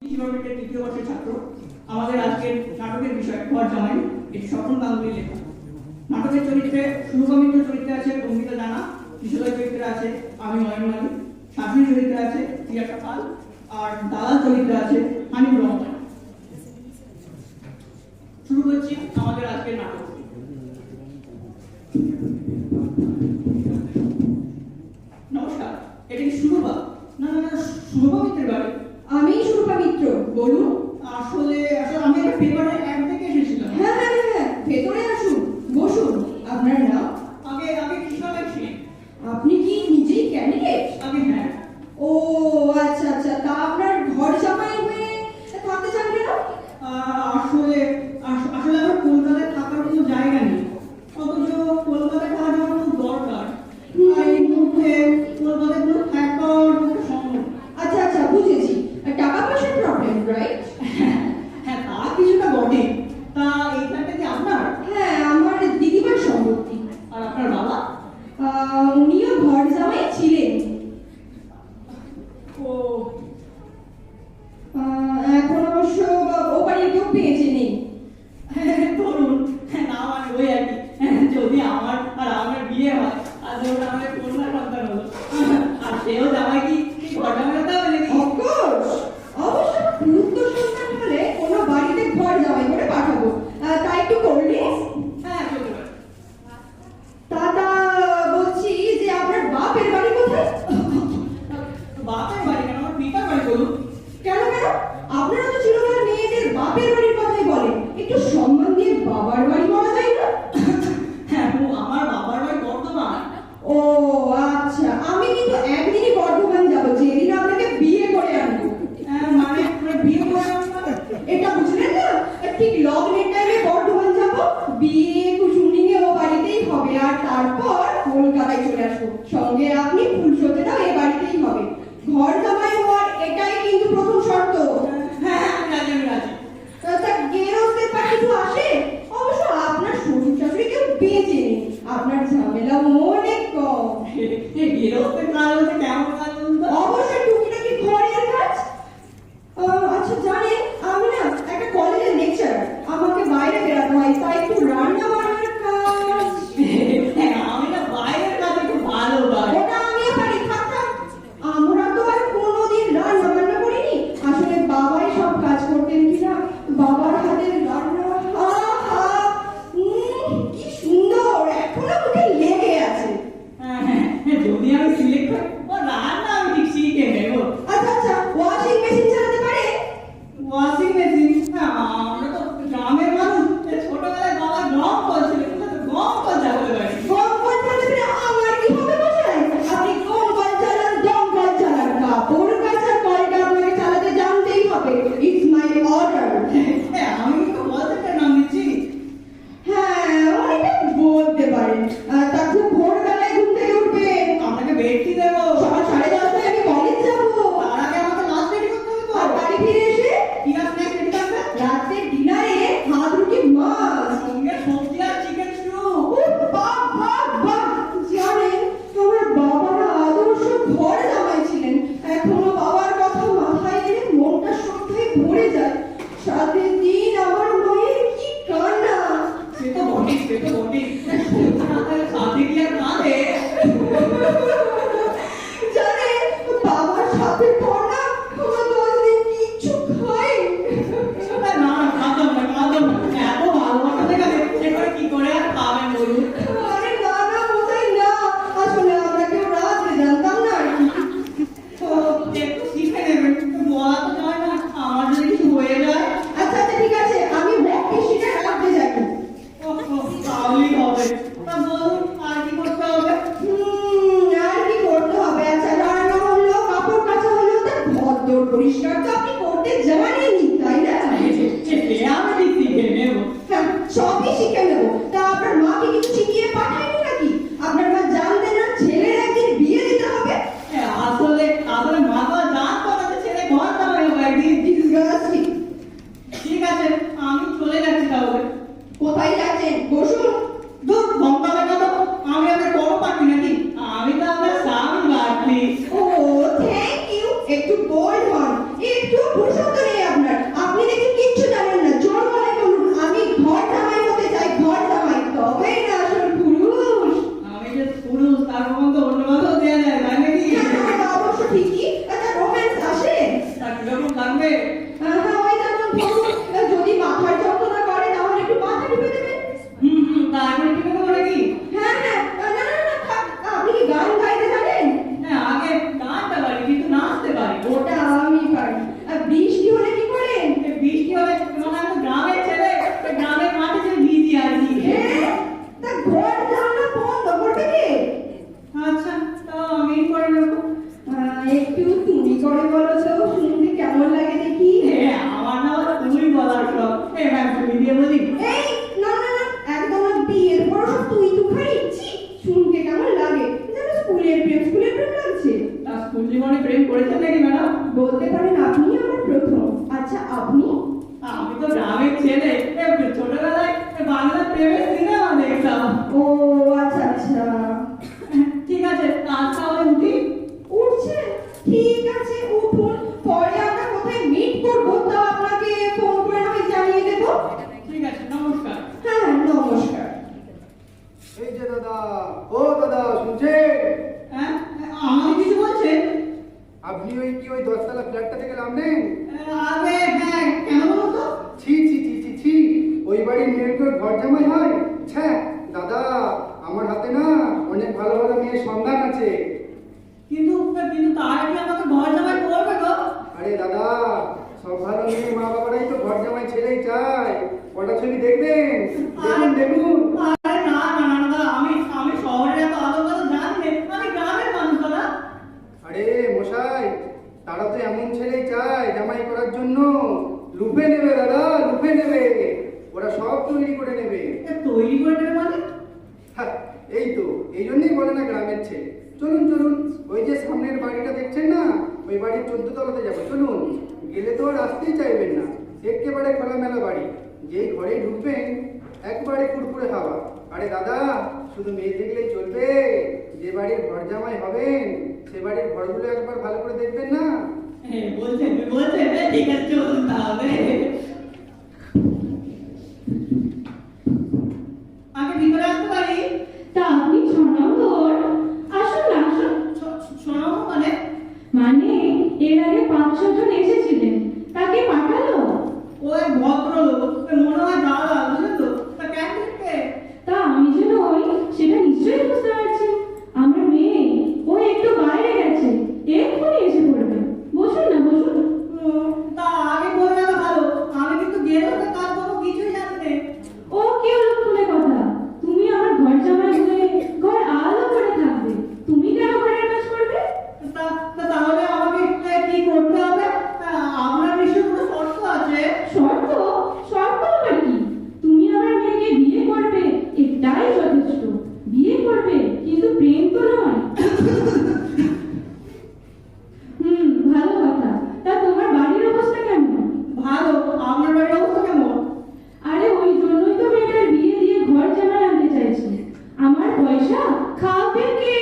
তৃতীয় বর্ষের ছাত্র। আমাদের আজকের নাটকের বিষয় ঘর জামাই, এটি স্বপন গাঙ্গুলির লেখা। নাটকের চরিত্রে শুভমিত্র চরিত্রে আছে অঙ্কিতা জানা, কিশোরী চরিত্রে আছে আমি নয়ন মালিক, শাশুড়ি চরিত্রে আছে তিয়াশা পাল, আর দালাল চরিত্রে আছে হানিফুর রহমান। শুরু করছি আমাদের আজকের নাটক। নমস্কার, এটা কি শুভবা? না না না, শুভবা মিত্রের বাড়ি। আমি সুরূপা মিত্র, বলুন। আসলে আমি একটা পেপারে অ্যাড দেখে এসেছিলাম। হ্যাঁ হ্যাঁ হ্যাঁ, ভেতরে আসুন, বসুন। আপনার নাম? আগে কৃষ্ণ লাগছে। আপনি কি নিজেই ক্যান্ডিডেট? আগে হ্যাঁ। ও আচ্ছা আচ্ছা, তা আপনার ঘর জামাই হয়ে থাকতে চান কেন? আসলে আমার কলকাতায় থাকার কোনো জায়গা নেই, অথচ কলকাতায় থাকার আমার খুব দরকার। আর এই মুহূর্তে কলকাতায় কোনো ফ্ল্যাট পাওয়ার সম্ভব। আচ্ছা আচ্ছা, বুঝেছি। টাকা পয়সার প্রবলেম, রাইট? হ্যাঁ, তা কিছুটা বটে। তা এই ফ্ল্যাটটা কি আপনার? হ্যাঁ, আমার দিদিমার সম্পত্তি। আর আপনার বাবা? উনিও ঘর জামাই ছিলেন। ও, এখন অবশ্য ও বাড়ির কেউ পেয়েছে নেই। ধরুন না, মানে ওই আর কি, যদি আমার আর আমার বিয়ে হয় আর ধরুন আমাদের কন্যা সন্তান হলো, আর সেও জামাই কি ঘর জামাই হতে হবে নাকি? অফকোর্স, অবশ্য পুত্র সন্তান হলে কোনো বাড়িতে ঘর জামাই করে পাঠাবো। তা একটু করলে? হ্যাঁ, চলতে পারে। দাদা, বলছি যে আপনার বাপের বাড়ি কোথায়? বাপের বাড়ি কেন, আমার পিতার বাড়ি বলুন। কেন কেন? আপনারা তো চিরকাল মেয়েদের বাপের বাড়ির কথাই বলেন, একটু সম্মান দিয়ে বাবার বাড়ি বলা যায় না? হ্যাঁ, আমার বাবার বাড়ি বর্ধমান। ও আচ্ছা, আমি কিন্তু একদিনই বর্ধমান যাবো, যেদিন আপনাকে বিয়ে করে আনবো। মানে বিয়ে করে আসবে? এটা বুঝলেন না? ঠিক লগ্নের টাইমে বর্ধমান যাবো, বিয়ে কুসুমডিঙে ও বাড়িতেই হবে, আর তারপর কলকাতায় চলে আসবো। সঙ্গে আপনি ফুলসজ্জাটাও এ বাড়িতেই হবে। ঘর জামাই হওয়ার এটাই কিন্তু প্রথম শর্ত। হ্যাঁ, আমি রাজি। তা গেরস্তের পা কিছু আসে? অবশ্য আপনার শ্বশুর শাশুড়ি কেউ বেঁচে নেই, আপনার ঝামেলা অনেক কম। গেরস্তের কাজ বলতে কেমন কাজ বলুন তো? অবশ্যই টুকিটাকি ঘরের কাজ। আচ্ছা জানেন, আমি না একটা কলেজের লেকচারার, আমাকে বাইরে বেরাতে হয়, তাই একটু রান্না বান্নার কাজ। হ্যাঁ, আমি না বাইরের কাজে খুব ভালোবাসি। ওটা আমিও পারি, থাকতাম। আমরা তো আর কোনোদিন রান্না বান্না করিনি। আসলে বাবাই সব কাজ করতেন কিনা, বাবার হাতের রান্না আহা, কি সুন্দর, এখনো মুখে লেগে আছে। যদি আমি সিলেক্ট করি, ও রান্না আমি ঠিক শিখে নেবো। আচ্ছা আচ্ছা, ওয়াশিং মেশিন চালাতে পারে? Washing machine? আমরা তো গ্রামের মানুষ, ছোটবেলায় বাবা গম করছিল, গম কল চালাতে পারি। গম কল চালাতে আমার কি হবে মশাই? আপনি গম কল চালান, দম কল চালান, কাপড় কাচার কলটা আপনাকে চালাতে জানতেই হবে। It's my order. হ্যাঁ, আমি কিন্তু বলতে নাম দিচ্ছি। হ্যাঁ, অনেকটা বলতে পারেন। তা খুব ভোরবেলায় ঘুম থেকে উঠবেন। আপনাকে বেডটি দেবো। সকাল 10:30টায় আমি কলেজ যাবো। তার আগে আমাকে লাঞ্চ রেডি করতে হবে তো। আর বাড়ি ফিরে এসে কিনা স্ন্যাক্স রেডি থাকবে। রাতের ডিনারে ভাত রুটি মাছ। সঙ্গে সবজি আর চিকেন স্টু। বাহ বাহ বাহ! জানেন, আমার বাবারা আদর্শ ঘর জামাই ছিলেন। এখনো বাবার কথা মাথায় এলে মনটা সত্যিই ভরে যায়। সাথে দিন আমার মায়ের কি কান্না। সে তো বটে। সাথে কি আর কাঁদে? জানেন, বাবার সাথে পর না আমার 10 দিন কিচ্ছু খাইনি। না, কাঁদম না। এত ভালোবাসা দেখালে সেখানে কি করে আর খাবেন বলুন? আরে না না মশাই না, আসলে আমরা কেউ রাত্রে জানতাম না আর কি। তো একটু শিখে নেবেন, বলা তো যায় না, আমার যদি কিছু হয়ে যায়। আচ্ছা আচ্ছা, ঠিক আছে, আমি ব্যাগ শিটে রাখতে যাই। তাহলেই হবে। তা তো গ্রামের ছেলে, ছোটবেলায় বাংলা প্রেমের সিনেমা দেখতাম। ও আচ্ছা আচ্ছা, ঠিক আছে, আজ তাহলে উঠি। উঠছে? ঠিক আছে, উঠুন। পরে আমরা কোথায় মিট করবো তা আপনাকে ফোন করে আমি জানিয়ে দেবো। ঠিক আছে, নমস্কার। হ্যাঁ, নমস্কার। এই যে দাদা, ও দাদা শুনছে? হ্যাঁ, আমাকে কিছু বলছেন? আপনি ওই 10 তলা ফ্ল্যাটটা থেকে নামলেন? আরে হ্যাঁ, কেন বলুন তো? ছি ছি ছি ছি ছি, ওই বাড়ির মেয়ের তোর ঘর জামাই হয়? ছ্যা দাদা, আমার হাতে না অনেক ভালো ভালো মেয়ের সন্ধান আছে। কিন্তু তার কি আমাকে ঘর জামাই করবে গো? আরে দাদা, সব ভালো মেয়ে মা বাবারাই তো ঘর জামাই ছেলেই চায়। কটা ছবি দেখবেন? দেখুন দেখুন। আরে না না না না, আমি শহরের এত আলো কথা জানি না, আমি গ্রামের মানুষ না। আরে মশাই, তারা তো এমন ছেলেই চায় জামাই করার জন্য। লুপে নেবে দাদা, লুপে নেবে। ওরা সব তৈরি করে নেবে। তৈরি করে দেবে মানে? হ্যাঁ, এই তো এই জন্যই বলে না গ্রামের ছেলে। চলুন চলুন, ওই যে সামনের বাড়িটা দেখছেন না, ওই বাড়ির 14 তলাতে যাবো। চলুন, গেলে তো আর আসতেই চাইবেন না। একেবারে খোলামেলা বাড়ি, যেই ঘরে ঢুকবেন একবারে কুড়কুড়ে হাওয়া। আরে দাদা, শুধু মেয়ে দেখলেই চলবে? যে বাড়ির ঘর জামাই হবেন সে বাড়ির ঘরগুলো একবার ভালো করে দেখবেন না? বলছেন, ঠিক আছে, চলুন তাহলে। আগে ভিতরে আসতে পারি? তা আপনি 6 নম্বর? আসুন না আসুন। শোনাবো মানে? মানে এর আগে 5-6 জন এসেছিলেন, তাকে পাঠালো। ও এক ভদ্রলোক, মনে হয় দাদা, বুঝলেন তো? তা ক্যান্টিনকে তা আমি যেন ওই সেটা নিশ্চয়ই বুঝতে পারছি। আমার মেয়ে ও একটু বাইরে গেছে, এক্ষুনি এসে পড়বে। বসুন না বসুন। তা আগে বলে গেল ভালো, আমি কিন্তু গেলে তো কাজ করবো কিছুই জানি না। ও কি লক্ষণে কথা, তুমি আমার ঘর জামাই হয়ে ঘর আলো করে থাকবে, তুমি কেন ঘরের কাজ করবে? তাহলে আমাকে কি করতে হবে? আপনার নিশ্চয়ই কোনো শর্ত আছে? শর্ত? শর্ত আবার কি? তুমি আমার মেয়েকে বিয়ে করবে, এটাই যথেষ্ট। বিয়ে করবে, কিন্তু প্রেম তো নয়। ভালো কথা। তা তোমার বাড়ির অবস্থা কেমন? ভালো। আপনার বাড়ির অবস্থা কেমন? আরে ওই জন্যই তো মেয়েটার বিয়ে দিয়ে ঘর জামাই আনতে চাইছি। আমার পয়সা খাবে কে?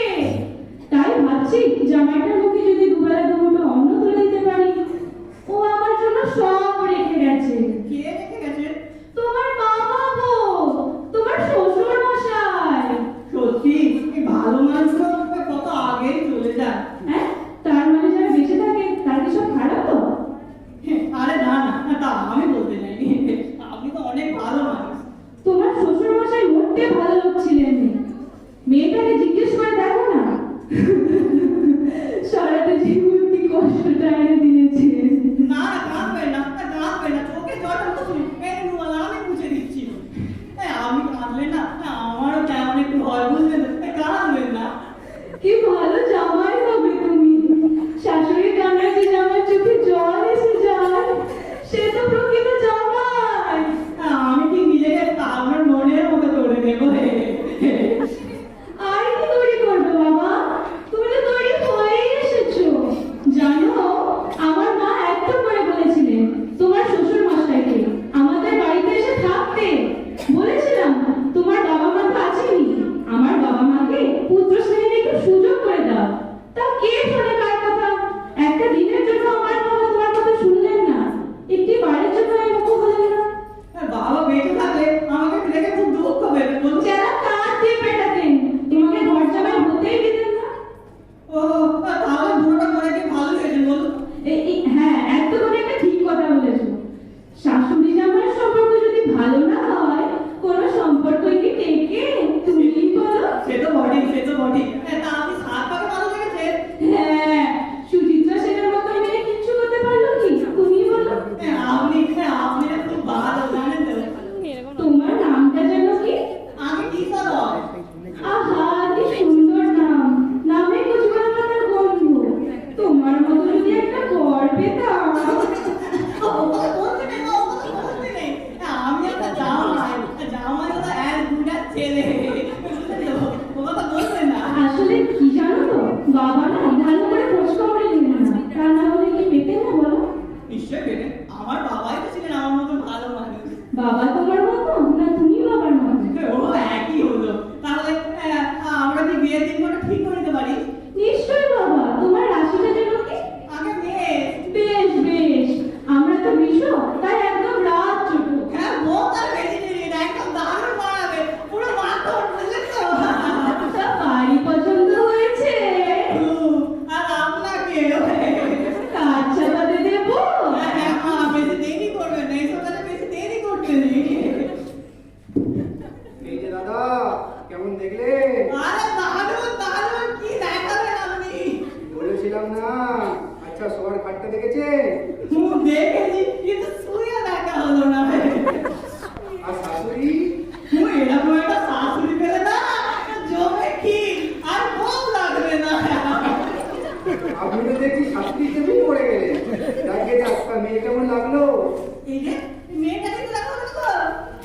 তাই ভাবছি জামাইটার মুখে যদি দুবেলা দুমুঠো অন্ন তুলে দিতে পারি। ও আমার জন্য সব রেখে গেছে। কে রেখে গেছে? তোমার বাবা গো, তোমার শ্বশুর মশাই। সত্যি, এই ভালো মানুষগুলো কত আগেই চলে যায়। হ্যাঁ, তার মানে যারা বেঁচে থাকে তার কি সব খারাপ তো? আরে না না, তা আমি বলতে চাইনি, আপনি তো অনেক ভালো মানুষ। তোমার শ্বশুর মশাই মোটে ভালো লোক ছিলেন না। মেয়েটাকে জিজ্ঞেস করে দেখো না। সারাটা জীবন কি কষ্টটা এনে দিয়েছে। না না, কাঁদবেন না,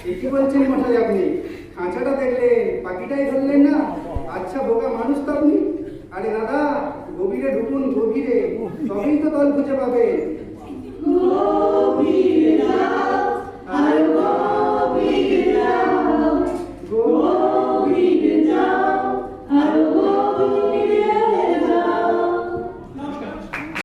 কি বলছেন মশাই আপনি? খাঁচাটা দেখলেন, পাখিটাই ধরলেন না? আচ্ছা বোকা মানুষ তো আপনি। আরে দাদা, গভীরে ঢুকুন, গভীরে, তবেই তো তল খুঁজে পাবেন। গো